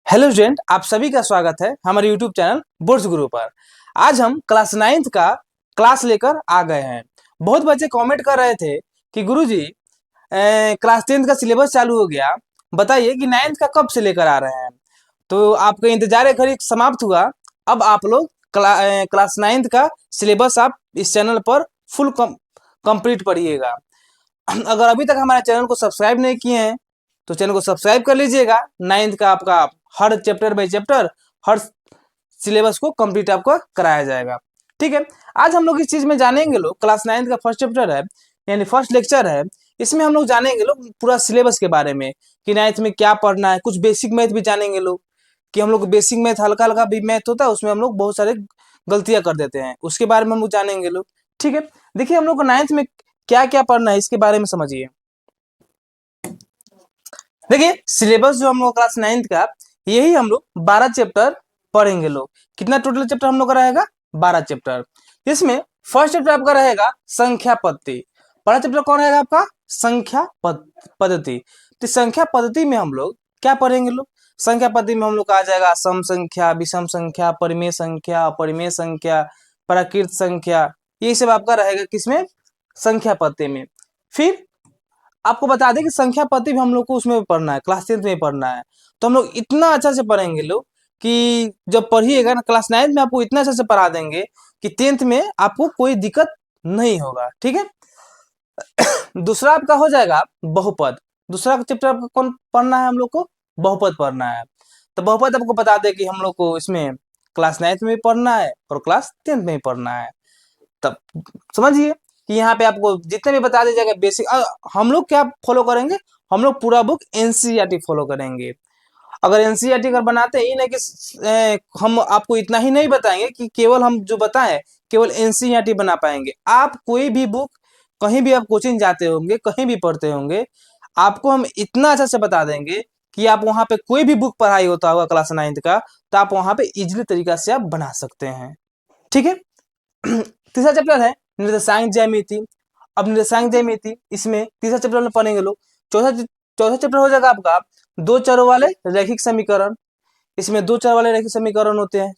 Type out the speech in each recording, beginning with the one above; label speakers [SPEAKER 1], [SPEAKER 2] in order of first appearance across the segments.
[SPEAKER 1] Hello student, आप सभी का स्वागत है हमारे यूट्यूब चैनल बोर्ड्स गुरु पर। आज हम क्लास 9th का क्लास लेकर आ गए हैं। बहुत बच्चे कमेंट कर रहे थे कि गुरुजी क्लास 10th का सिलेबस चालू हो गया, बताइए कि 9th का कब से लेकर आ रहे हैं। तो आपका इंतजार घड़ी समाप्त हुआ। अब आप लोग क्लास 9th का सिलेबस आप इस चैनल पर फुल कंप्लीट पढ़िएगा। अगर अभी तक हमारे चैनल को सब्सक्राइब नहीं किए हैं तो चैनल को सब्सक्राइब कर लीजिएगा। 9th का आपका हर चैप्टर बाय चैप्टर, हर सिलेबस को कंप्लीट आपको कराया जाएगा। ठीक है, आज हम लोग इस चीज में जानेंगे। लोग क्लास 9th का फर्स्ट चैप्टर है, यानी फर्स्ट लेक्चर है। इसमें हम लोग जानेंगे लोग पूरा सिलेबस के बारे में कि 9th में क्या पढ़ना है। कुछ बेसिक मैथ भी जानेंगे लोग कि हम लोग बेसिक मैथ, हल्का हल्का भी मैथ होता है, उसमें हम लोग बहुत सारे गलतियां कर देते हैं, उसके बारे में हम लोग जानेंगे लोग। ठीक है, देखिए हम लोग को 9th में क्या क्या पढ़ना है इसके बारे में समझिए। देखिए सिलेबस जो हम लोग क्लास 9th का, यही हम लोग 12 चैप्टर पढ़ेंगे लोग। कितना टोटल चैप्टर हम लोग का रहेगा? 12 चैप्टर। इसमें फर्स्ट चैप्टर आपका रहेगा संख्या पद्धति। पहला चैप्टर कौन रहेगा आपका? संख्या पद्धति। तो संख्या पद्धति में हम लोग क्या पढ़ेंगे लोग? संख्या पद्धति में हम लोग का आ जाएगा सम संख्या, विषम संख्या, परिमेय संख्या, अपरिमेय संख्या, प्राकृत संख्या। ये सब आपका रहेगा किसमें? संख्या पद्धति में। फिर आपको बता दें कि संख्या पद्धति भी हम लोग को उसमें पढ़ना है, क्लास 10th में पढ़ना है। तो हम लोग इतना अच्छा से पढ़ेंगे लोग कि जब पढ़िएगा ना क्लास 9th में, आपको इतना अच्छा से पढ़ा देंगे कि 10th में आपको कोई दिक्कत नहीं होगा। ठीक है। दूसरा आपका हो जाएगा बहुपद। दूसरा चैप्टर आपका कौन पढ़ना है? हम लोग को बहुपद पढ़ना है। तो बहुपद आपको बता दे कि हम लोग को इसमें क्लास 9th में भी पढ़ना है और क्लास 10th में भी पढ़ना है। तब समझिए कि यहाँ पे आपको जितने भी बता दिया जाएगा बेसिक, हम लोग क्या फॉलो करेंगे? हम लोग पूरा बुक एनसीईआरटी फॉलो करेंगे। अगर एनसीईआरटी अगर बनाते ही नहीं कि हम आपको इतना ही नहीं बताएंगे कि केवल हम जो बताएं केवल एनसीईआरटी बना पाएंगे। आप कोई भी बुक, कहीं भी आप कोचिंग जाते होंगे, कहीं भी पढ़ते होंगे, आपको हम इतना अच्छा से बता देंगे कि आप वहां पे कोई भी बुक पढ़ाई होता होगा क्लास 9th का, तो आप वहां पे इजिली तरीका से आप बना सकते हैं। ठीक है। तीसरा चैप्टर है निर्देशांक ज्यामिति। अब निर्देशांक ज्यामिति इसमें तीसरा चैप्टर में पढ़ेंगे लोग। चौथा चौथा चैप्टर हो जाएगा आपका दो चरों वाले रैखिक समीकरण। इसमें दो चर वाले रैखिक समीकरण होते हैं।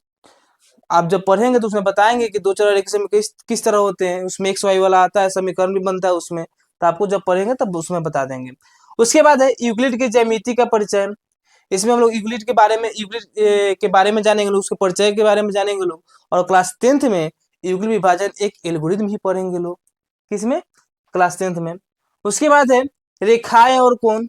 [SPEAKER 1] आप जब पढ़ेंगे तो उसमें बताएंगे कि दो चर रैखिक समीकरण किस तरह होते हैं। उसमें एक्स वाई वाला आता है, समीकरण भी बनता है उसमें। तो आपको जब पढ़ेंगे तब उसमें बता देंगे। उसके बाद है यूक्लिड के ज्यामिति का परिचय। इसमें हम लोग यूक्लिड के बारे में, यूक्लिड के बारे में जानेंगे लोग, उसके परिचय के बारे में जानेंगे लोग। और क्लास 10th में यूक्लिड विभाजन एक एल्गोरिथम ही पढ़ेंगे लोग। किसमें? क्लास 10th में। उसके बाद है रेखाएं और कोण।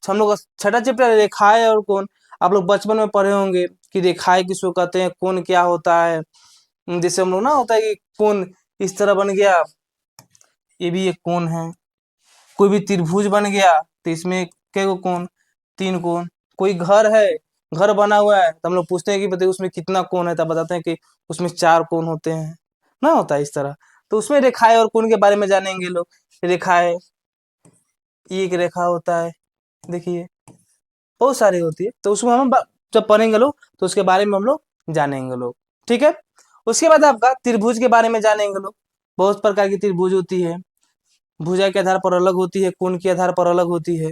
[SPEAKER 1] हम लोग का छठा चैप्टर है रेखाएं और कोण। आप लोग बचपन में पढ़े होंगे कि रेखाएं किसको कहते हैं, कोण क्या होता है। जैसे हम लोग ना होता है कि कोण इस तरह बन गया, ये भी एक कोण है। कोई भी त्रिभुज बन गया तो इसमें कै गो कोण? 3 कोण। कोई घर है, घर बना हुआ है, तो हम लोग पूछते हैं कि बताइए उसमें कितना कोण है, तब बताते हैं कि उसमें 4 कोण होते हैं। ना होता है इस तरह। तो उसमें रेखाएं और कोण के बारे में जानेंगे लोग। रेखाएं, एक रेखा होता है, देखिए बहुत सारी होती है। तो उसमें हम जब पढ़ेंगे लोग तो उसके बारे में हम लोग जानेंगे लोग। ठीक है। उसके बाद आपका त्रिभुज के बारे में जानेंगे लोग। बहुत प्रकार की त्रिभुज होती है। भुजा के आधार पर अलग होती है, कोण के आधार पर अलग होती है।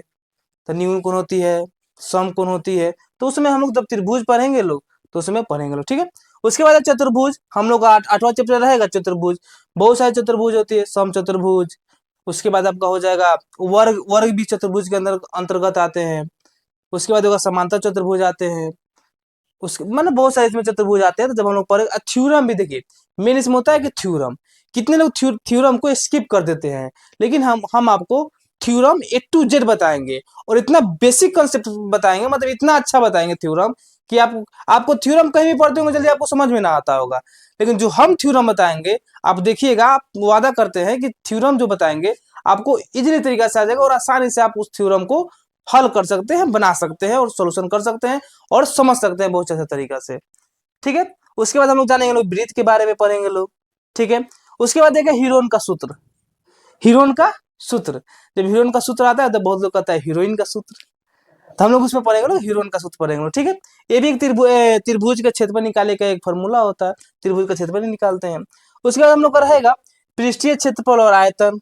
[SPEAKER 1] तो न्यून कोण होती है, सम कोण होती है। तो उसमें हम लोग जब त्रिभुज पढ़ेंगे लोग तो उसमें पढ़ेंगे लोग। ठीक है। उसके बाद चतुर्भुज। हम लोग का आठवां चैप्टर रहेगा चतुर्भुज। बहुत सारे चतुर्भुज होती है, सम चतुर्भुज। उसके बाद आपका हो जाएगा वर्ग। वर्ग भी चतुर्भुज के अंदर अंतर्गत आते हैं। उसके बाद होगा समांतर चतुर्भुज आते हैं। उसके मतलब बहुत सारे इसमें चतुर्भुज आते हैं। तो जब हम लोग पढ़े थ्योरम भी देखिए, मेन इसमें होता है कि थ्योरम। कितने लोग थ्योरम को स्किप कर देते हैं, लेकिन हम आपको थ्योरम A to Z बताएंगे और इतना बेसिक कंसेप्ट बताएंगे, मतलब इतना अच्छा बताएंगे थ्योरम कि आपको थ्योरम कहीं भी पढ़ते होंगे जल्दी आपको समझ में ना आता होगा। लेकिन जो हम थ्योरम बताएंगे, आप देखिएगा, आप वादा करते हैं कि थ्योरम जो बताएंगे आपको इजीली तरीका से आ जाएगा और आसानी से आप उस थ्योरम को हल कर सकते हैं, बना सकते हैं और सोल्यूशन कर सकते हैं और समझ सकते हैं बहुत अच्छा तरीका से। ठीक है। उसके बाद हम लोग जानेंगे लोग वृत्त के बारे में पढ़ेंगे लोग। ठीक है। उसके बाद देखिए हीरोइन का सूत्र। हीरोइन का सूत्र, जब हीरोइन का सूत्र आता है तो बहुत लोग कहता है हीरोइन का सूत्र। तो हम लोग उसमें पढ़ेंगे लोग हीरोइन का सूत्र पढ़ेंगे लोग। ठीक है। ये भी एक त्रिभुज के क्षेत्रफल निकाले का एक फॉर्मूला होता है। त्रिभुज का क्षेत्रफल निकालते हैं। उसके बाद हम लोग का रहेगा पृष्ठीय क्षेत्रफल और आयतन।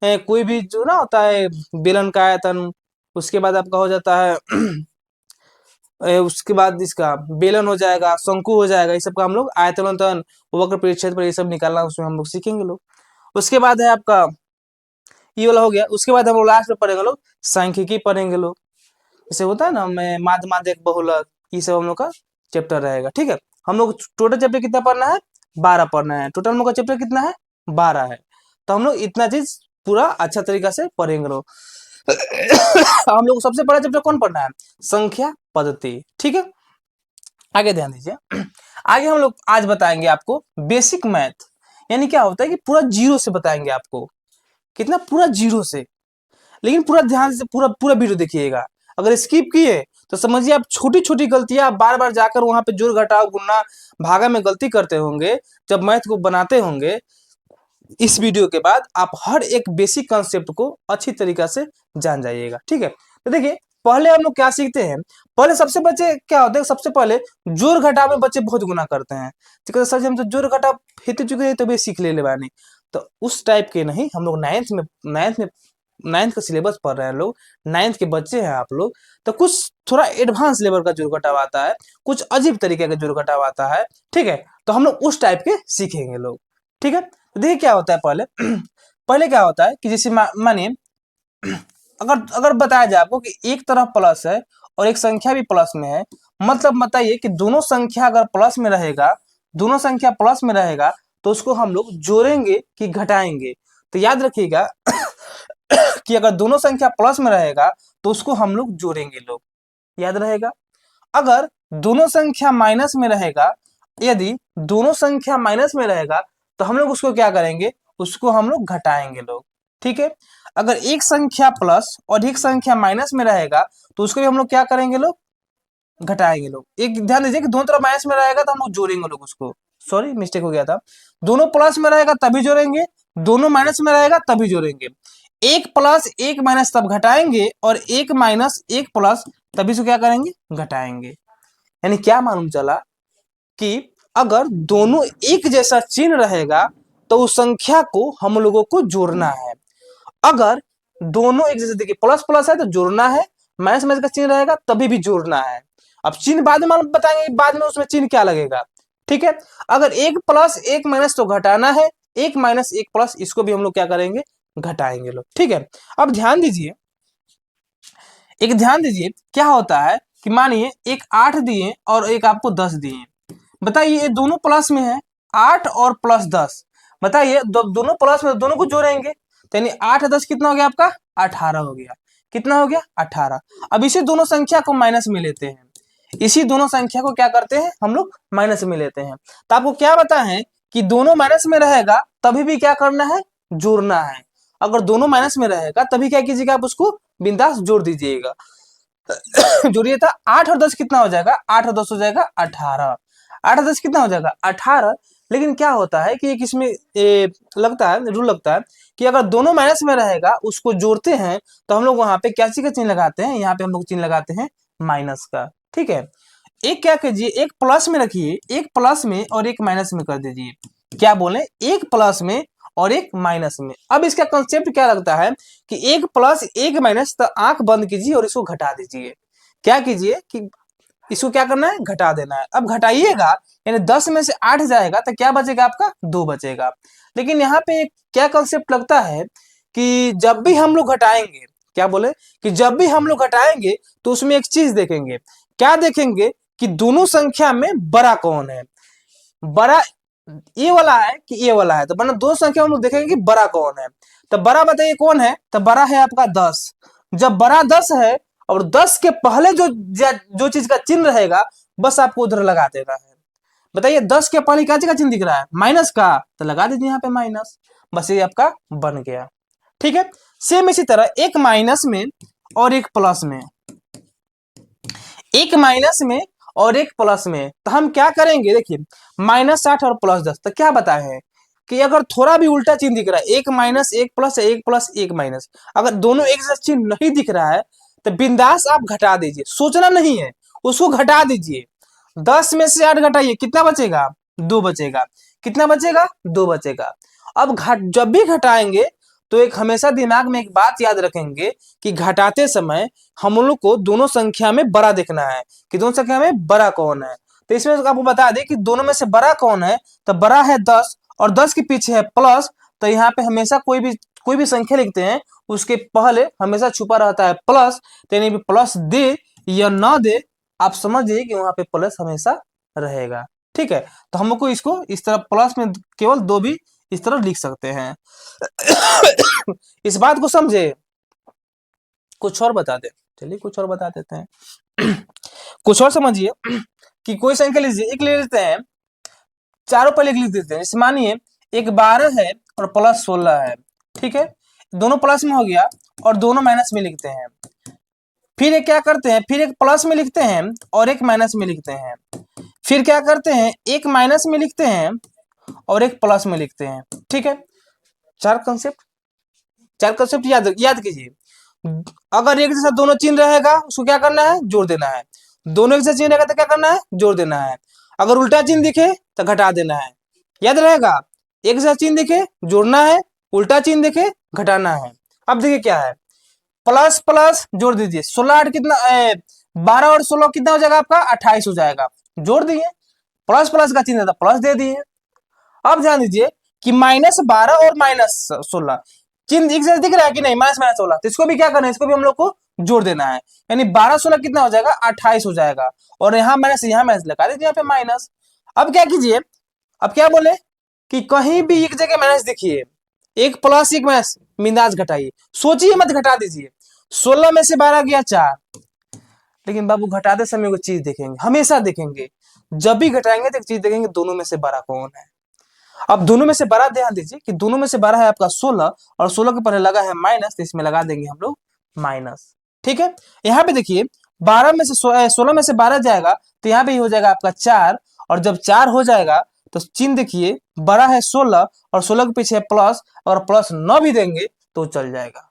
[SPEAKER 1] कोई भी जो ना होता है बेलन का आयतन। उसके बाद आपका हो जाता है उसके बाद इसका बेलन हो जाएगा, शंकु हो जाएगा, इस सब का हम लोग आयतन, वक्र परिच्छेद पर ये सब निकालना उसमें हम लोग सीखेंगे लोग। उसके बाद है आपका ये वाला हो गया। उसके बाद हम लोग लास्ट में पढ़ेंगे लोग सांख्यिकी पढ़ेंगे लोग, जैसे होता है ना मैं माध्य माध्यक बहुलक, ये सब हम लोग का चैप्टर रहेगा। ठीक है, हम लोग टोटल चैप्टर कितना पढ़ना है, 12 पढ़ना है। टोटल हम लोग का चैप्टर कितना है, 12 है। तो हम लोग इतना चीज पूरा अच्छा तरीका से पढ़ेंगे लोग। हम लोग को सबसे बड़ा चैप्टर कौन पढ़ना है, संख्या पद्धति। ठीक है, आगे ध्यान दीजिए। आगे हम लोग आज बताएंगे आपको बेसिक मैथ, यानी क्या होता है कि पूरा जीरो से बताएंगे आपको। कितना, पूरा जीरो से। लेकिन पूरा ध्यान से पूरा पूरा वीडियो देखिएगा। अगर स्किप किए तो समझिए आप छोटी छोटी गलतियां आप बार बार जाकर वहां पे जोड़ घटाव गुणा भागा में गलती करते होंगे। जब मैथ को बनाते होंगे इस वीडियो के बाद आप हर एक बेसिक कॉन्सेप्ट को अच्छी तरीका से जान जाइएगा। ठीक है, तो देखिए पहले हम लोग क्या सीखते हैं। पहले सबसे बच्चे क्या होते हैं, सबसे पहले जोड़ घटाव में बच्चे बहुत गुना करते हैं। ठीक है सर, हम तो जोड़ घटाव हेतु चुके हैं तो भी सीख ले बानी। तो उस टाइप के नहीं, हम लोग नाइन्थ का सिलेबस पढ़ रहे हैं लोग, नाइन्थ के बच्चे हैं आप लोग। तो कुछ थोड़ा एडवांस लेवल का जोड़ घटाव आता है, कुछ अजीब तरीके का जोड़ घटाव आता है। ठीक है, तो हम लोग उस टाइप के सीखेंगे लोग। ठीक है, तो देखिए क्या होता है पहले। पहले क्या होता है कि जैसे मानिए अगर अगर बताया जाए आपको कि एक तरफ प्लस है और एक संख्या भी प्लस में है, मतलब बताइए कि दोनों संख्या अगर प्लस में रहेगा, दोनों संख्या प्लस में रहेगा तो उसको हम लोग जोड़ेंगे कि घटाएंगे। तो याद रखिएगा कि अगर दोनों संख्या प्लस में रहेगा तो उसको हम लोग जोड़ेंगे लोग, याद रहेगा। अगर दोनों संख्या माइनस में रहेगा, यदि दोनों संख्या माइनस में रहेगा तो हम लोग उसको क्या करेंगे, उसको हम लोग घटाएंगे लोग। ठीक है, अगर एक संख्या प्लस और एक संख्या माइनस में रहेगा तो उसको भी हम लोग क्या करेंगे लोग, घटाएंगे लोग। एक ध्यान दीजिए कि दोनों तरफ माइनस में रहेगा तो हम लोग जोड़ेंगे लोग उसको। सॉरी मिस्टेक हो गया था, दोनों प्लस में रहेगा तभी जोड़ेंगे, दोनों माइनस में रहेगा तभी जोड़ेंगे। एक प्लस एक माइनस तब घटाएंगे और एक माइनस एक प्लस तभी से क्या करेंगे, घटाएंगे। यानी क्या मालूम चला कि अगर दोनों एक जैसा चिन्ह रहेगा तो उस संख्या को हम लोगों को जोड़ना है। अगर दोनों एक जैसे, देखिए प्लस प्लस है तो जोड़ना है, माइनस माइनस का चिन्ह रहेगा तभी भी जोड़ना है। अब चिन्ह बाद में मालूम बताएंगे, बाद में उसमें चिन्ह क्या लगेगा। ठीक है, अगर एक प्लस एक माइनस तो घटाना है, एक माइनस एक प्लस इसको भी हम लोग क्या करेंगे, घटाएंगे लोग। ठीक है, अब ध्यान दीजिए, एक ध्यान दीजिए क्या होता है कि मानिए एक 8 दिए और एक आपको 10 दिए। बताइए ये दोनों प्लस में है, 8 और प्लस 10। बताइए दोनों प्लस में, दोनों को जोड़ेंगे तो यानी 8 10 कितना हो गया आपका, 18 हो गया। कितना हो गया, 18। अब इसी दोनों संख्या को माइनस में लेते हैं, इसी दोनों संख्या को क्या करते हैं हम लोग, माइनस में लेते हैं। तो आपको क्या पता है कि दोनों माइनस में रहेगा तभी भी क्या करना है, जोड़ना है। अगर दोनों माइनस में रहेगा तभी क्या कीजिएगा, आप उसको बिंदास जोड़ दीजिएगा। जोड़िए था 8 और 10 कितना हो जाएगा, 8 और 10 हो जाएगा 18। 8 और 10 कितना हो जाएगा, 18। लेकिन क्या होता है कि एक इसमें लगता है, रूल लगता है कि अगर दोनों माइनस में रहेगा उसको जोड़ते हैं तो हम लोग वहां पे क्या चीज का चिन्ह लगाते हैं, यहाँ पे हम लोग चिन्ह लगाते हैं माइनस का। ठीक है, एक क्या कीजिए, एक प्लस में रखिए, एक प्लस में और एक माइनस में कर दीजिए। क्या बोले, एक प्लस में और एक माइनस में। अब इसका कंसेप्ट क्या लगता है कि एक प्लस एक माइनस, तो आंख बंद कीजिए और इसको घटा दीजिए। क्या कीजिए कि इसको क्या करना है, घटा देना है। अब घटाइएगा यानी 10 में से 8 जाएगा तो क्या बचेगा आपका, 2 बचेगा। लेकिन यहाँ पे क्या कंसेप्ट लगता है कि जब भी हम लोग घटाएंगे, क्या बोले कि जब भी हम लोग घटाएंगे तो उसमें एक चीज देखेंगे। क्या देखेंगे कि दोनों संख्या में बड़ा कौन है, बड़ा ये वाला है कि ये वाला है। तो मतलब दो संख्या हम लोग देखेंगे कि बड़ा कौन है। तो बड़ा बताइए कौन है, तो बड़ा है आपका 10। जब बड़ा 10 है और 10 के पहले जो चीज का चिन्ह रहेगा बस आपको उधर लगा देना है। बताइए 10 के पहले क्या चीज का चिन्ह दिख रहा है, माइनस का, तो लगा दीजिए यहाँ पे माइनस। बस ये आपका बन गया। ठीक है, सेम इसी तरह एक माइनस में और एक प्लस में, एक माइनस में और एक प्लस में, तो हम क्या करेंगे, देखिए -60 और +10। तो क्या बताए हैं कि अगर थोड़ा भी उल्टा चिन्ह दिख रहा है, एक माइनस एक प्लस, एक प्लस एक माइनस, अगर दोनों एक जैसा चिन्ह नहीं दिख रहा है तो बिंदास आप घटा दीजिए, सोचना नहीं है, उसको घटा दीजिए। 10 में से 8 घटाइए, कितना बचेगा, 2 बचेगा। कितना बचेगा, 2 बचेगा। अब जब भी घटाएंगे तो एक हमेशा दिमाग में एक बात याद रखेंगे कि घटाते समय हम लोग को दोनों संख्या में बड़ा देखना है कि दोनों संख्या में बड़ा कौन है। तो इसमें आपको बता दें कि दोनों में से बड़ा कौन है, तो बड़ा है 10 और 10 के पीछे है प्लस। तो यहाँ पे हमेशा कोई भी संख्या लिखते हैं उसके पहले हमेशा छुपा रहता है प्लस। तो यानी प्लस दे या ना दे, आप समझिए कि वहां पे प्लस हमेशा रहेगा। ठीक है, तो हम लोग को इसको इस तरह प्लस में केवल 2 भी इस तरह लिख सकते हैं। इस बात को समझे, कुछ और बता दे, चलिए कुछ और बता देते हैं। कुछ और समझिए कि कोई संख्या लीजिए, एक ले लेते हैं, चारों पर लिख देते हैं। जैसे मानिए एक 12 है और प्लस 16 है। ठीक है, दोनों प्लस में हो गया और दोनों माइनस में लिखते हैं। फिर एक क्या करते हैं, फिर एक प्लस में लिखते हैं और एक माइनस में लिखते हैं। फिर क्या करते हैं, एक माइनस में लिखते हैं और एक प्लस में लिखते हैं। ठीक है, चार कंसेप्ट याद कीजिए। अगर एक जैसा दोनों चिन्ह रहेगा उसको क्या करना है, जोड़ देना है। दोनों एक जैसा चिन्ह रहेगा तो क्या करना है, जोड़ देना है। अगर उल्टा चिन्ह दिखे तो घटा देना है। याद रहेगा, एक जैसा चिन्ह दिखे जोड़ना है, उल्टा चिन्ह दिखे घटाना है। अब देखिए क्या है, प्लस प्लस जोड़ दीजिए, 16 कितना 12 और 16 कितना हो जाएगा आपका 28 हो जाएगा। जोड़ दिए, प्लस प्लस का चिन्ह था प्लस दे दिए। अब ध्यान दीजिए कि -12 और -16 चिन्ह एक जैसा दिख रहा है कि नहीं, -16, तो इसको भी क्या करना है, इसको भी हम लोग को जोड़ देना है। यानी 12-16 कितना हो जाएगा 28 हो जाएगा। और यहाँ माइनस लगा दीजिए, यहाँ पे माइनस। अब क्या कीजिए, अब क्या बोले कि कहीं भी एक जगह माइनस देखिए, एक प्लस एक माइनस, मिंदाज घटाइए, सोचिए मत घटा दीजिए। 16 में से 12 गया 4, लेकिन बाबू घटाते समय कोई चीज देखेंगे, हमेशा देखेंगे। जब भी घटाएंगे तो एक चीज देखेंगे, दोनों में से बड़ा कौन है। अब दोनों में से बड़ा ध्यान दीजिए कि दोनों में से बड़ा है आपका 16 और 16 के पहले लगा है माइनस, तो इसमें लगा देंगे हम लोग माइनस। ठीक है, यहाँ पे देखिए 12 में से 16 में से 12 जाएगा तो यहाँ पे हो जाएगा आपका 4, और जब 4 हो जाएगा तो चिन्ह देखिए, बड़ा है 16 और 16 के पीछे प्लस, और प्लस न भी देंगे तो चल जाएगा।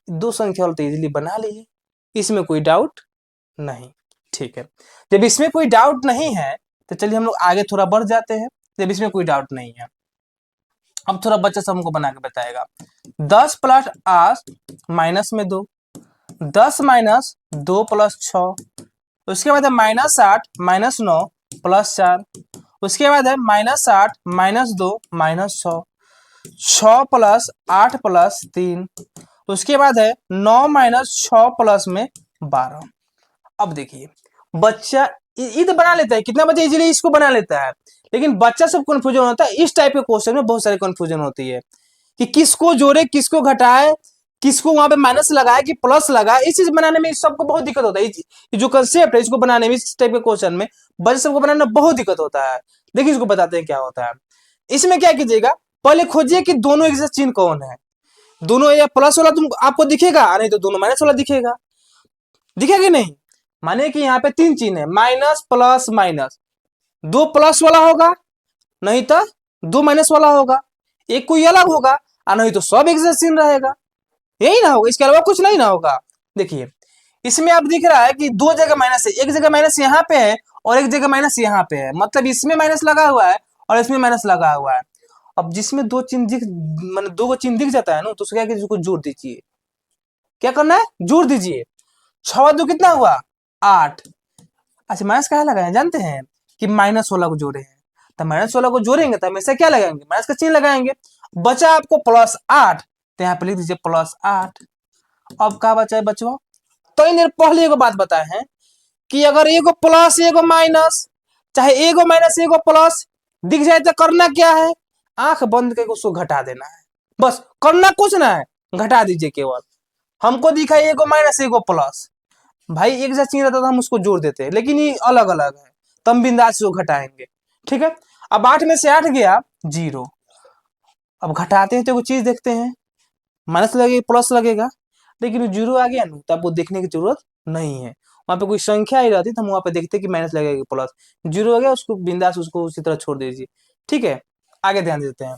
[SPEAKER 1] दो संख्या तो इजिली बना लीजिए, इसमें कोई डाउट नहीं। ठीक है, जब इसमें कोई डाउट नहीं है तो चलिए हम लोग आगे थोड़ा बढ़ जाते हैं। जब इसमें कोई डाउट नहीं है, अब थोड़ा बच्चा सब हमको बना के बताएगा। 10 + 8 -2, 10 - 2 + 6, उसके बाद है -8 -9 + 4, उसके बाद है -8 -2 -6, 6 + 8 + 3, उसके बाद है 9 - 6 + में 12। अब देखिए बच्चा ये तो बना लेता है, कितना बच्चा इजीली इसको बना लेता है, लेकिन बच्चा सब कंफ्यूजन होता है। इस टाइप के क्वेश्चन में बहुत सारे कंफ्यूजन होती है कि किसको जोड़े, किसको घटाए, किसको वहां पे माइनस लगाए कि प्लस लगाए। इस चीज बनाने में सबको बहुत दिक्कत होता है। ये जो कंसेप्ट है इसको बनाने में, इस टाइप के क्वेश्चन में बच्चे सबको बनाने में बहुत दिक्कत होता है। देखिए इसको बताते हैं क्या होता है। इसमें क्या कीजिएगा, पहले खोजिए कि दोनों एक जैसा चिन्ह कौन है। दोनों या प्लस वाला तुम आपको दिखेगा, नहीं तो दोनों माइनस वाला दिखेगा। दिखेगा कि नहीं, माने कि यहाँ पे 3 चिन्ह है, माइनस प्लस माइनस। 2 प्लस वाला होगा, नहीं तो 2 माइनस वाला होगा, एक कोई अलग होगा, और नहीं तो सब एक जैसा चिन्ह रहेगा। यही ना होगा, इसके अलावा कुछ नहीं ना होगा। देखिए इसमें अब दिख रहा है कि 2 जगह माइनस है, एक जगह माइनस यहाँ पे है और एक जगह माइनस यहाँ पे है, मतलब इसमें माइनस लगा हुआ है और इसमें माइनस लगा हुआ है। अब जिसमें 2 चिन्ह दिख, मतलब 2 को चिन्ह दिख जाता है ना, तो उसको क्या कीजिए, उसको जोड़ दीजिए। क्या करना है, जोड़ दीजिए। 6 2 कितना हुआ 8। अच्छा माइनस कहा लगाए जानते हैं कि -16 को जोड़े हैं, तो -16 को जोड़ेंगे तो हमेशा क्या लगाएंगे, माइनस का चिन्ह लगाएंगे। बचा आपको +8, तो यहाँ पे लिख दीजिए +8। अब क्या बचा है बचवा, तो इन पहले एगो बात बताए हैं कि अगर एगो प्लस एगो माइनस, चाहे एगो माइनस एगो प्लस दिख जाए तो करना क्या है, आंख बंद करके उसको घटा देना है। बस करना कुछ ना है, घटा दीजिए केवल। हमको दिखा एगो माइनस एगो प्लस, भाई एक जैसा चिन्ह रहता तो हम उसको जोड़ देते, लेकिन ये अलग अलग है, तम बिंदास को घटाएंगे। ठीक है, अब 8 में से 8 गया 0। अब घटाते हैं तो चीज देखते हैं, माइनस लगेगा प्लस लगेगा, लेकिन 0 आ गया ना, तो आपको देखने की जरूरत नहीं है। वहां पे कोई संख्या ही रहती तो हम वहां पे देखते कि माइनस लगेगा प्लस। 0 हो गया, उसको बिंदास उसको उसी तरह छोड़ दीजिए। ठीक है, आगे ध्यान देते हैं।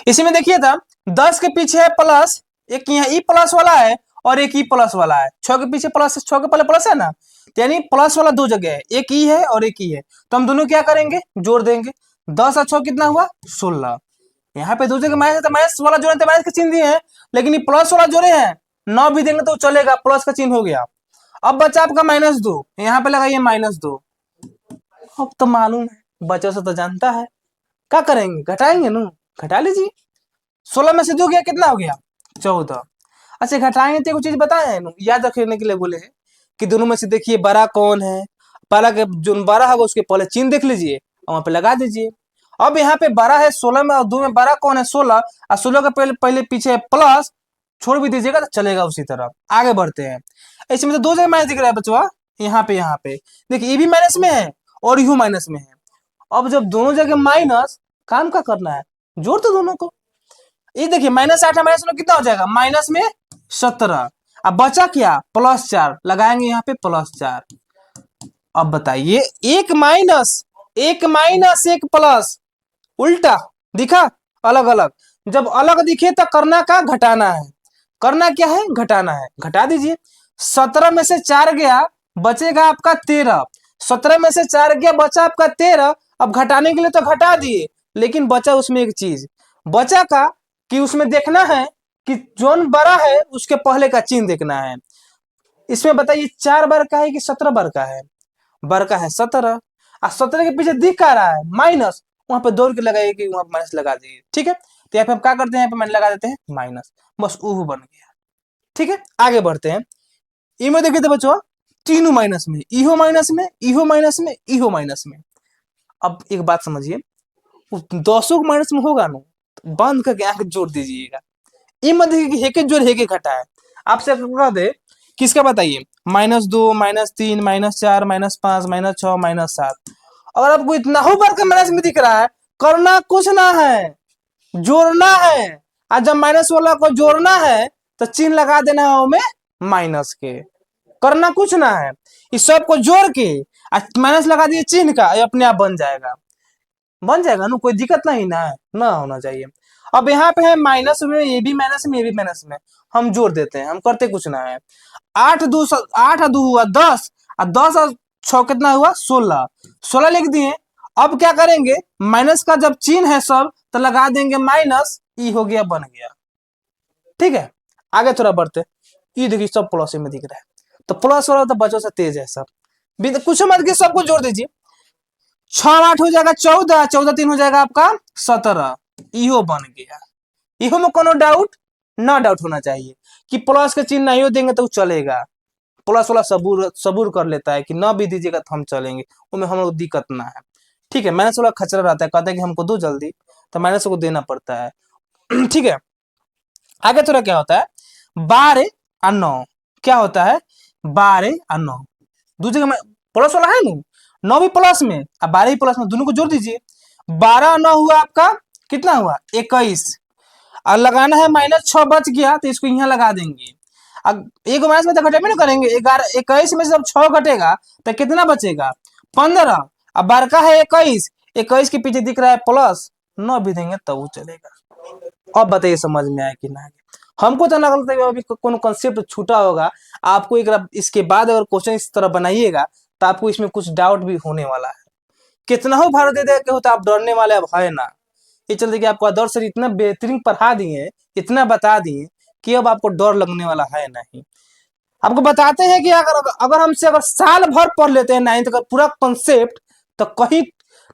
[SPEAKER 1] इसी में देखिए था 10 के पीछे है प्लस, एक यहाँ ई प्लस वाला है और एक ई प्लस वाला है। 6 के पीछे प्लस, 6 के पहले प्लस है ना, यानी प्लस वाला 2 जगह है, एक ई है और एक ई है, तो हम दोनों क्या करेंगे, जोड़ देंगे। 10 और 6 कितना हुआ 16, यहाँ पे दो जगह माइनस है तो माइनस वाला जोड़े तो माइनस का चिन्ह दिए हैं, लेकिन ये प्लस वाला जोड़े हैं, 9 भी देंगे तो चलेगा, प्लस का चिन्ह हो गया। अब बचा आपका -2, यहाँ पे लगाइए -2। अब तो मालूम है, बच्चों से तो जानता है, क्या करेंगे, घटाएंगे ना, घटा लीजिए। 16 में से 2 गया, कितना हो गया, 14। अच्छा घटाएंगे तो एक चीज बताए हैं, याद रखने के लिए बोले हैं कि दोनों में से देखिए बड़ा कौन है, पहला के जो बड़ा है उसके पहले चिन्ह देख लीजिए और वहां पे लगा दीजिए। अब यहाँ पे बड़ा है 16 में और 2 में बड़ा कौन है 16, और 16 के पहले पहले पीछे प्लस छोड़ भी दीजिएगा तो चलेगा उसी तरह। आगे बढ़ते हैं, इसमें तो 2 जगह माइनस दिख रहा है बच्चों, यहाँ पे देखिए ये भी माइनस में है और यू माइनस में है। अब जब दोनों जगह माइनस, काम का करना है, जोड़ दो दोनों को। ये देखिए -8 -9 कितना हो जाएगा, माइनस में 17। अब बचा क्या, +4 लगाएंगे यहाँ पे +4। अब बताइए एक माइनस एक प्लस, उल्टा दिखा, अलग अलग। जब अलग दिखे तो करना का घटाना है, करना क्या है, घटाना है, घटा दीजिए। 17 में से 4 गया, बचेगा आपका 13। 17 में से 4 गया, बचा आपका 13। अब घटाने के लिए तो घटा दिए, लेकिन बचा उसमें एक चीज, बचा का कि उसमें देखना है कि जोन बड़ा है उसके पहले का चिन्ह देखना है। इसमें बताइए 4 बार का है कि 17 बार का है, बार का है 17, और 17 के पीछे दिख क्या रहा है, माइनस, वहां पे दौड़ के लगाइए कि वहां माइनस लगा दीजिए। ठीक है, तो यहाँ पे हम क्या करते हैं, यहाँ पे मैंने लगा देते हैं माइनस, बस ऊ बन गया। ठीक है, आगे बढ़ते हैं। इनमें देखिए तो बच्चों तीनों माइनस में, इहो माइनस में, इहो माइनस में, इहो माइनस में। अब एक बात समझिए, 10 माइनस में होगा ना, तो बंद करके आंख जोड़ दीजिएगा। इनमें देखिए हेके जोड़ हेके घटा है, आपसे कह दे किसका बताइए, -2 -3 -4 -5 -6 -7। अगर आपको इतना हो बार का माइनस में दिख रहा है, करना कुछ ना है, जोड़ना है। और जब माइनस वाला को जोड़ना है तो चिन्ह लगा देना है में माइनस के, करना कुछ ना है, इस सब को जोड़ के माइनस लगा दिए चिन्ह का, ये अपने आप बन जाएगा, बन जाएगा ना, कोई दिक्कत नहीं ना, ना होना चाहिए। अब यहाँ पे है माइनस में, ये भी माइनस में, ये भी माइनस में, हम जोड़ देते हैं, हम करते कुछ ना है। 8 हुआ 10, और 10 और 6 कितना हुआ 16, 16 लिख दिए। अब क्या करेंगे, माइनस का जब चिन्ह है सब तो लगा देंगे माइनस, ई हो गया, बन गया। ठीक है, आगे थोड़ा बढ़ते, ये देखिए सब प्लस में दिख रहा है, तो प्लस वाला तो बच्चों से तेज है सब, कुछ मत के सबको जोड़ दीजिए। 6 8 हो जाएगा 14, 14 3 हो जाएगा आपका 17, इहो बन गया। इहो में कोनो डाउट ना, डाउट होना चाहिए कि प्लस के चिन्ह नहीं देंगे तो चलेगा, प्लस वाला सबूर सबूर कर लेता है कि ना भी दीजिएगा तो हम चलेंगे, उसमें हम लोग दिक्कत ना है। ठीक है, माइनस वाला खचरा रहता है, कहता है कि हमको दो जल्दी, तो माइनस को देना पड़ता है। ठीक है, आगे थोड़ा क्या होता है, 12 और 9 क्या होता है, 12 और 9 दूसरे का प्लस वाला है ना, 9 भी प्लस में और 12 भी प्लस में, दोनों को जोड़ दीजिए। 12 और 9 हुआ आपका कितना हुआ 21, और लगाना है -6 बच गया तो इसको यहाँ लगा देंगे। अब एक माइनस में तो घटे में ना करेंगे, 11 21 में से जब 6 घटेगा तो कितना बचेगा 15, अब 12 का है 21, 21 के पीछे दिख रहा है प्लस, 9 भी देंगे तब वो चलेगा। अब बताइए समझ में आया कि ना, हमको तो लगता है अभी कोनो कॉन्सेप्ट छूटा होगा आपको, एक इसके बाद अगर क्वेश्चन इस तरह बनाइएगा तो आपको इसमें कुछ डाउट भी होने वाला है। कितना हो भारत दे दे के होता, आप डरने वाले अब है ना, ये चलते कि आपको आदर्श सर इतना बेहतरीन पढ़ा दिए, इतना बता दिए कि अब आपको डर लगने वाला है नहीं। आपको बताते हैं कि अगर हमसे अगर साल भर पढ़ लेते हैं 9th का पूरा कॉन्सेप्ट, तो कहीं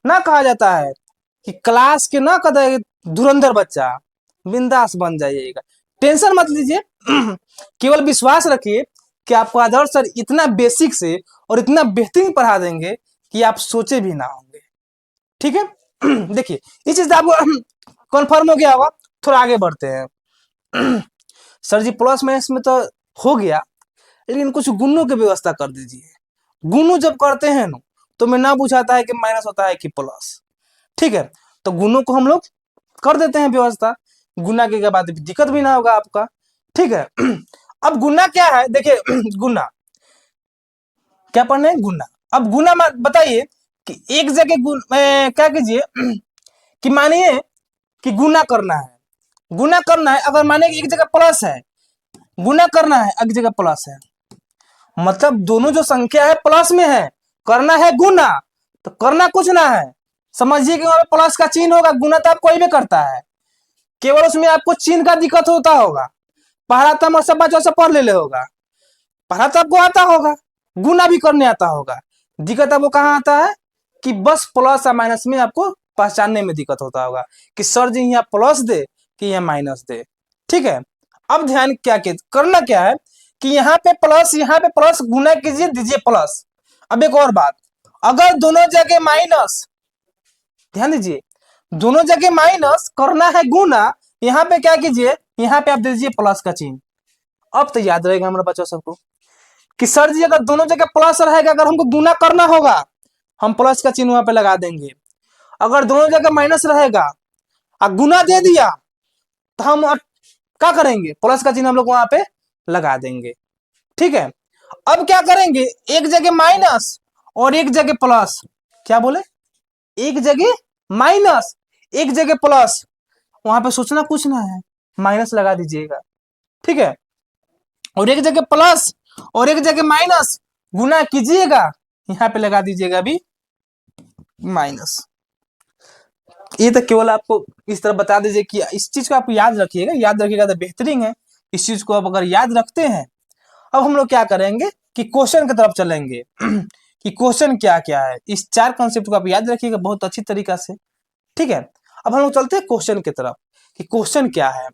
[SPEAKER 1] ना कहा जाता है कि क्लास के ना कदे धुरंधर बच्चा, बिंदास बन जाइएगा, टेंशन मत लीजिए। केवल विश्वास रखिए कि आपको आदर्श सर इतना बेसिक से और इतना बेहतरीन पढ़ा देंगे कि आप सोचे भी ना होंगे। ठीक है, देखिए इस चीज आपको कन्फर्म हो गया होगा। थोड़ा आगे बढ़ते हैं। सर जी प्लस माइनस में तो हो गया, लेकिन कुछ गुणों की व्यवस्था कर दीजिए। गुणों जब करते हैं ना तो मैं ना बुझाता है कि माइनस होता है कि प्लस। ठीक है, तो गुणों को हम लोग कर देते हैं व्यवस्था, गुना के बाद दिक्कत भी ना होगा आपका। ठीक है, अब गुना क्या है, देखिए गुना क्या पढ़ना है, गुना। अब गुना बताइए कि एक जगह क्या कीजिए कि मानिए कि गुना करना है, गुना करना है, अगर माने एक जगह प्लस है, गुना करना है एक जगह प्लस है, मतलब दोनों जो संख्या है प्लस में है, करना है गुना, तो करना कुछ ना है, समझिए कि वहां पे प्लस का चिन्ह होगा, गुना तो आप कोई भी करता है, केवल उसमें आपको चिन्ह का दिक्कत होता होगा। पहला तो सब बच्चों से पढ़ ले होगा, पढ़ा तो आपको आता होगा, गुना भी करने आता होगा। दिक्कत आपको कहाँ आता है कि बस प्लस या माइनस में आपको पहचानने में दिक्कत होता होगा कि सर जी यहाँ प्लस दे कि यहाँ माइनस दे। ठीक है, अब ध्यान क्या करना क्या है कि यहाँ पे प्लस गुना कीजिए, दीजिए प्लस। अब एक और बात, अगर दोनों जगह माइनस, ध्यान दीजिए, दोनों जगह माइनस करना है गुना, यहाँ पे क्या कीजिए, यहाँ पे आप दे दीजिए प्लस का चिन्ह। अब तो याद रहेगा हमारे बच्चों सबको कि सर जी अगर दोनों जगह प्लस रहेगा, अगर हमको गुना करना होगा हम प्लस का चिन्ह वहां पे लगा देंगे। अगर दोनों जगह माइनस रहेगा और गुना दे दिया तो हम क्या करेंगे, प्लस का चिन्ह हम लोग वहां पे लगा देंगे। ठीक है, अब क्या करेंगे, एक जगह माइनस और एक जगह प्लस, क्या बोले, एक जगह माइनस एक जगह प्लस, वहां पे सोचना कुछ ना है, माइनस लगा दीजिएगा। ठीक है, और एक जगह प्लस और एक जगह माइनस गुना कीजिएगा, यहां पे लगा दीजिएगा भी माइनस। ये तो केवल आपको इस तरह बता दीजिए कि इस चीज को आप याद रखिएगा, याद रखिएगा तो बेहतरीन है। इस चीज को आप अगर याद रखते हैं, अब हम लोग क्या करेंगे कि क्वेश्चन की तरफ चलेंगे कि क्वेश्चन क्या क्या है। इस चार कॉन्सेप्ट को आप याद रखिएगा बहुत अच्छी तरीका से। ठीक है, अब हम लोग चलते हैं क्वेश्चन की तरफ कि क्वेश्चन क्या है।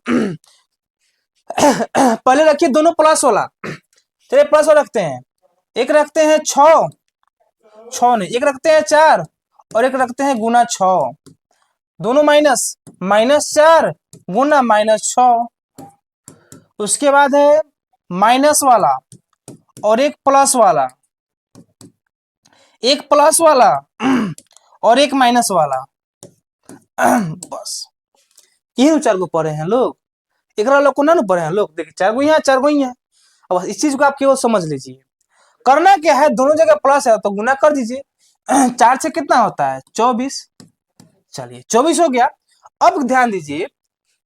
[SPEAKER 1] पहले रखिए दोनों प्लस वाला, चलिए प्लस वाला रखते हैं। एक रखते हैं छ नहीं, एक रखते हैं 4 और एक रखते हैं गुना 6, दोनों माइनस, -4 गुना -6। उसके बाद है माइनस वाला और एक प्लस वाला, एक प्लस वाला और एक माइनस वाला। बस यही चार को पढ़े हैं लोग, एक लोग को ना पढ़े हैं लोग। देखिए 4 गो यहाँ 4 गो यहाँ। अब इस चीज को आप केवल समझ लीजिए, करना क्या है, दोनों जगह प्लस है तो गुना कर दीजिए। 4 से कितना होता है 24, चलिए 24 हो गया। अब ध्यान दीजिए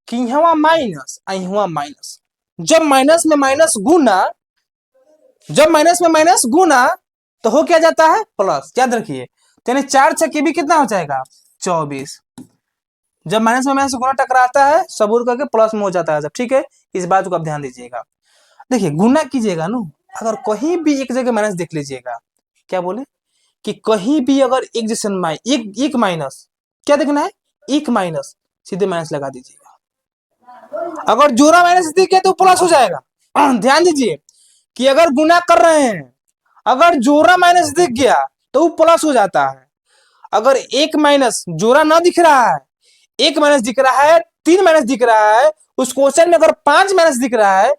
[SPEAKER 1] कि यहाँ माइनस यहाँ माइनस, जब माइनस में माइनस गुना, जब माइनस में माइनस गुना तो हो क्या जाता है प्लस, याद रखिए। तो 4 छक्के भी कितना हो जाएगा 24। जब माइनस में माइनस गुना टकराता है सबूर करके प्लस में हो जाता है सब। ठीक है, इस बात को आप ध्यान दीजिएगा। देखिए गुना कीजिएगा ना, अगर कहीं भी एक जगह माइनस देख लीजिएगा, क्या बोले कि कहीं भी अगर एक जैसे एक माइनस, क्या देखना है, एक माइनस, सीधे माइनस लगा दीजिएगा। अगर जोड़ा माइनस दिख गया तो प्लस हो जाएगा। ध्यान दीजिए कि अगर गुना कर रहे हैं, अगर जोड़ा माइनस दिख गया तो वो प्लस हो जाता है। अगर एक माइनस जोड़ा ना दिख रहा है, एक माइनस दिख रहा है, 3 माइनस दिख रहा है, उस क्वेश्चन में अगर 5 माइनस दिख रहा है,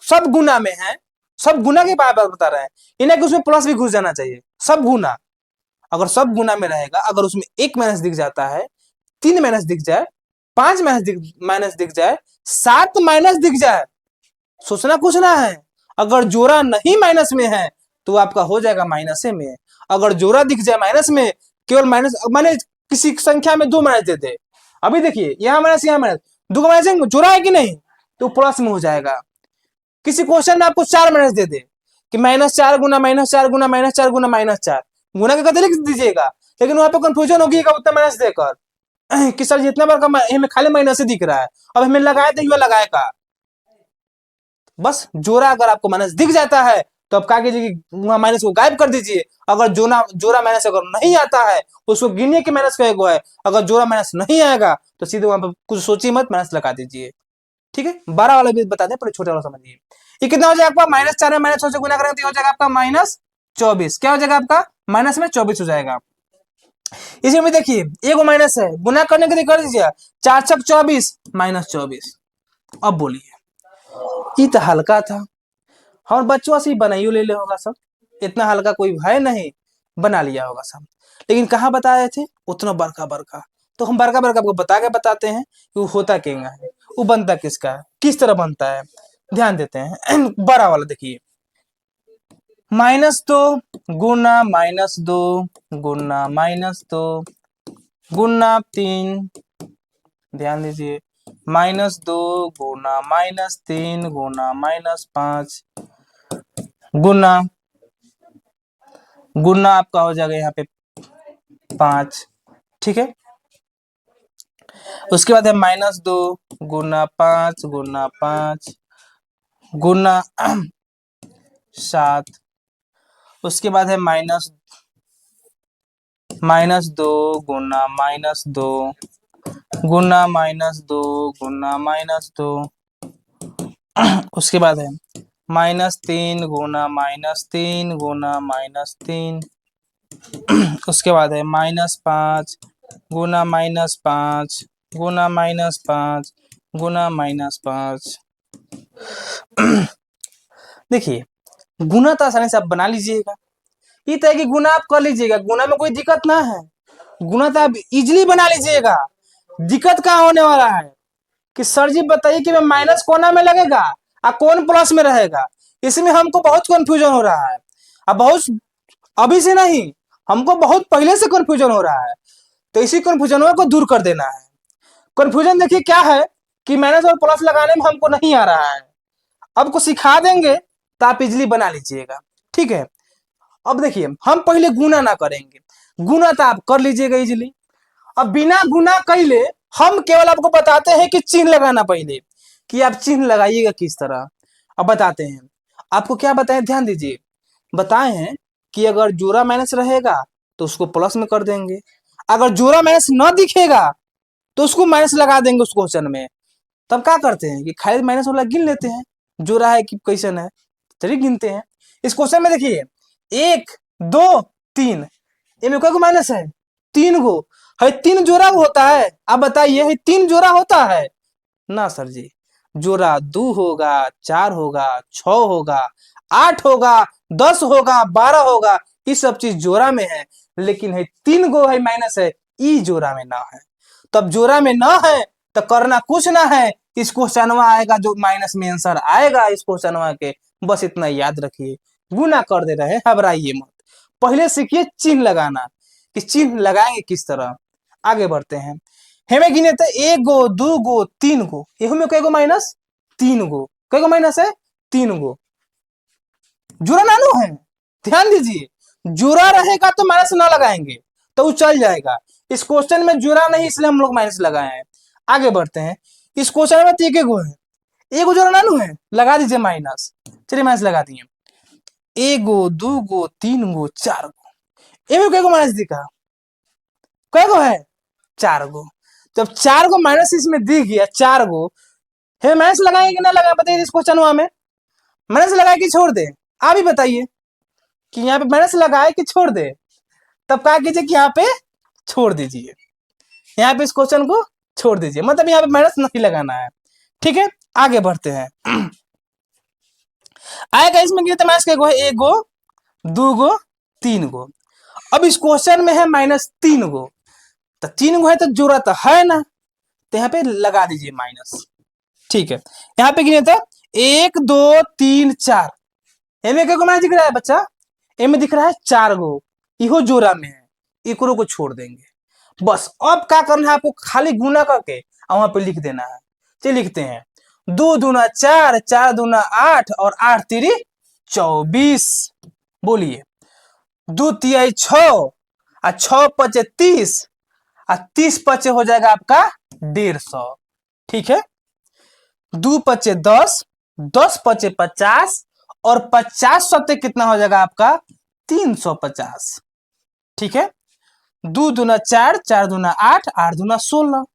[SPEAKER 1] सब गुना में है, सब गुना के बारे में बता रहे हैं, इन्हें कि उसमें प्लस भी घुस जाना चाहिए। सब गुना, अगर सब गुना में रहेगा, अगर उसमें 1 माइनस दिख जाता है, 3 माइनस दिख जाए, 5 माइनस दिख जाए, 7 माइनस दिख जाए, सोचना कुछ ना है। अगर जोड़ा नहीं माइनस में है तो आपका हो जाएगा माइनस में। अगर जोड़ा दिख जाए माइनस में, केवल माइनस, माने किसी संख्या में 2 माइनस दे दे, अभी देखिए यहाँ माइनस यहाँ माइनस, 2 का माइनस जोड़ा है कि नहीं, तो प्लस में हो जाएगा। किसी क्वेश्चन में आपको 4 माइनस दे दे कि -4 गुना -4 गुना -4 गुना -4, गुना के कहते लिख दीजिएगा, लेकिन वहां पे कंफ्यूजन होगी उतना माइनस देकर कि सर जितना बार का हमें खाली माइनस ही दिख रहा है, अब हमें लगाए तो लगाए का। बस जोड़ा अगर आपको माइनस दिख जाता है तो आप क्या कीजिए कि वहां माइनस को गायब कर दीजिए। अगर जोड़ा माइनस अगर नहीं आता है उसको गिनिए कि माइनस का है, अगर जोड़ा माइनस नहीं आएगा तो सीधे वहां पर कुछ सोचिए मत, माइनस लगा दीजिए। ठीक है, 12 वाला भी बता दें, पर छोटे वाला समझिए। ये कितना हो जाएगा आपका, -4 में -6 से गुना करेंगे तो हो जाएगा आपका -24। क्या हो जाएगा आपका, माइनस में 24 हो जाएगा। इसी में देखिए एक माइनस है, गुना करने के लिए कर दीजिए, 4 छक 24 -24। अब बोलिए, ये तो हल्का था, हम बच्चों से ही बनाइयो ले होगा सब, इतना हल्का कोई है नहीं, बना लिया होगा सब। लेकिन कहाँ बताए थे उतना बड़का बड़का, तो हम बड़का बड़का आपको बता के बताते हैं कि वो होता क्या है, वो बनता किसका है, किस तरह बनता है। ध्यान देते हैं। बड़ा वाला देखिए, -2 गुना -2 गुना -2 गुना 3, ध्यान दीजिए, -2 गुना -3 गुना -5 गुना, गुना आपका हो जाएगा यहाँ पे 5। ठीक है, उसके बाद है -2 गुना 5 गुना 5 गुना 7। उसके बाद है -2 गुना -2 गुना -2 गुना -2। उसके बाद है -3 गुना -3 गुना -3। उसके बाद है -5 गुना -5 गुना -5 गुना -5। देखिए गुना तो आसानी से आप बना लीजिएगा, ये तो है कि गुना आप कर लीजिएगा, गुना में कोई दिक्कत ना है, गुना तो आप इजीली बना लीजिएगा। दिक्कत कहाँ होने वाला है कि सर जी बताइए कि माइनस कोना में लगेगा और कौन प्लस में रहेगा, इसमें हमको बहुत कंफ्यूजन हो रहा है। अब बहुत अभी से नहीं, हमको बहुत पहले से कंफ्यूजन हो रहा है, तो इसी कंफ्यूजन को दूर कर देना है। कंफ्यूजन देखिए क्या है कि माइनस और प्लस लगाने में हमको नहीं आ रहा है, अब को सिखा देंगे तो आप इजिली बना लीजिएगा, ठीक है। अब देखिए हम पहले गुना ना करेंगे, गुना तो आप कर लीजिएगा इजिली। अब बिना गुना कैले हम केवल आपको बताते हैं कि चिन्ह लगाना, पहले कि आप चिन्ह लगाइएगा किस तरह। अब बताते हैं आपको क्या बताएं, ध्यान दीजिए। बताए हैं कि अगर जोड़ा माइनस रहेगा तो उसको प्लस में कर देंगे, अगर जोड़ा माइनस न दिखेगा तो उसको माइनस लगा देंगे उस क्वेश्चन में। तब क्या करते हैं कि खाली माइनस वाला गिन लेते हैं, जोड़ा है कि क्वेश्चन है, चलिए गिनते हैं। इस क्वेश्चन में देखिए 1 2 3, इनमें कोई माइनस है 3 गो है, 3 जोड़ा होता है। आप बताइए 3 जोड़ा होता है ना सर जी? जोड़ा 2 होगा, 4 होगा, 6 होगा, 8 होगा, 10 होगा, 12 होगा, ये सब चीज जोड़ा में है, लेकिन है 3 गो है माइनस है, ई जोड़ा में ना है। तब जोड़ा में ना है तो करना कुछ ना है, इस क्वेश्चनवा आएगा जो माइनस में आंसर आएगा इस क्वेश्चनवा के, बस इतना याद रखिए। गुना कर दे रहे, घबराइए मत, पहले सीखिए चिन्ह लगाना कि चिन्ह लगाएंगे किस तरह। आगे बढ़ते हैं, हमें गिने थे 1 गो 2 गो 3 गो, एहू में कई गो माइनस 3 गो, कई गो माइनस है 3 गो। जुड़ा नानू है, ध्यान दीजिए, जुड़ा रहेगा तो माइनस ना लगाएंगे तो वो चल जाएगा। इस क्वेश्चन में जुड़ा नहीं इसलिए हम लोग माइनस लगाए हैं। आगे बढ़ते हैं, इस क्वेश्चन में 1 गो है, 1 गो जोड़ा नानू है, लगा दीजिए माइनस। चलिए माइनस लगा दिए, 1 गो 2 गो 3 गो 4 गो, इनमें कई गो माइनस दिखा, कई गो है 4 गो। जब 4 गो माइनस इसमें दिख गया 4 गो, है माइनस लगाएंगे कि ना लगाए, बताइए इस क्वेश्चन में माइनस लगाए कि छोड़ दे, आप ही बताइए कि यहाँ पे माइनस लगाए कि छोड़ दे। तब क्या कीजिए कि यहाँ पे छोड़ दीजिए, यहाँ पे इस क्वेश्चन को छोड़ दीजिए, मतलब यहाँ पे माइनस नहीं लगाना है, ठीक है। आगे बढ़ते हैं, आएगा इसमें कितने माइनस के गो है, 1 गो 2 गो 3 गो। अब इस क्वेश्चन में है -3 गो, तो 3 गो है तो जोड़ा तो है ना, तो यहाँ पे लगा दीजिए माइनस, ठीक है। यहाँ पे गिने तो 1 2 3 4, एमे क्या माइनस दिख रहा है बच्चा, एमे दिख रहा है 4 गो, इहो जोड़ा में है, इकरो को छोड़ देंगे। बस अब क्या करना है आपको, खाली गुना करके और वहां पे लिख देना है। चलिए लिखते हैं, 2 दूना 4, 4 दूना 8 और 8 तिरी 24। बोलिए 2 तिहाई 6 और 6 पचे 30 और 30 पचे हो जाएगा आपका 150, ठीक है। 2 पचे 10, 10 पचे 50 और 50 सत्ते कितना हो जाएगा आपका 350, ठीक है। 2 दूना 4, 4 दूना 8, 8 दूना 16।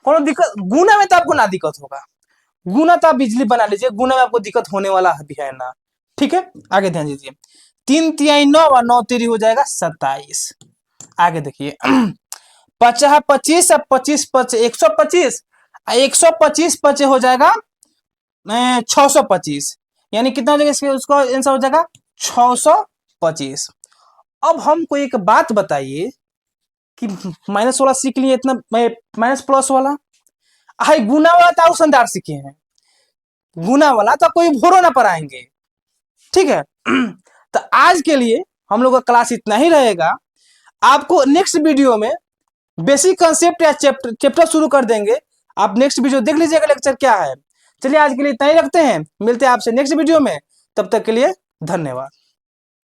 [SPEAKER 1] कौन दिक्कत, गुना में तो आपको ना दिक्कत होगा, गुना तो आप बिजली बना लीजिए, गुना में आपको दिक्कत होने वाला भी है ना, ठीक है। आगे ध्यान दीजिए, 3 तिहाई 9 और 9 तिरी हो जाएगा 27। आगे देखिए 50 25 और 25 पचे 125, 125 पचे हो जाएगा 625, यानी कितना हो जाएगा इसके, उसका आंसर हो जाएगा 625। अब हमको एक बात बताइए कि माइनस वाला सीख लिए इतना, माइनस प्लस वाला, हाई गुना वाला तो शानदार सीखे हैं, गुना वाला तो कोई भोरो ना पढ़ाएंगे, ठीक है। तो आज के लिए हम लोग का क्लास इतना ही रहेगा, आपको नेक्स्ट वीडियो में बेसिक कंसेप्ट या चैप्टर शुरू कर देंगे, आप नेक्स्ट वीडियो देख लीजिएगा लेक्चर क्या है। चलिए आज के लिए इतना ही रखते हैं, मिलते हैं आपसे नेक्स्ट वीडियो में, तब तक के लिए धन्यवाद।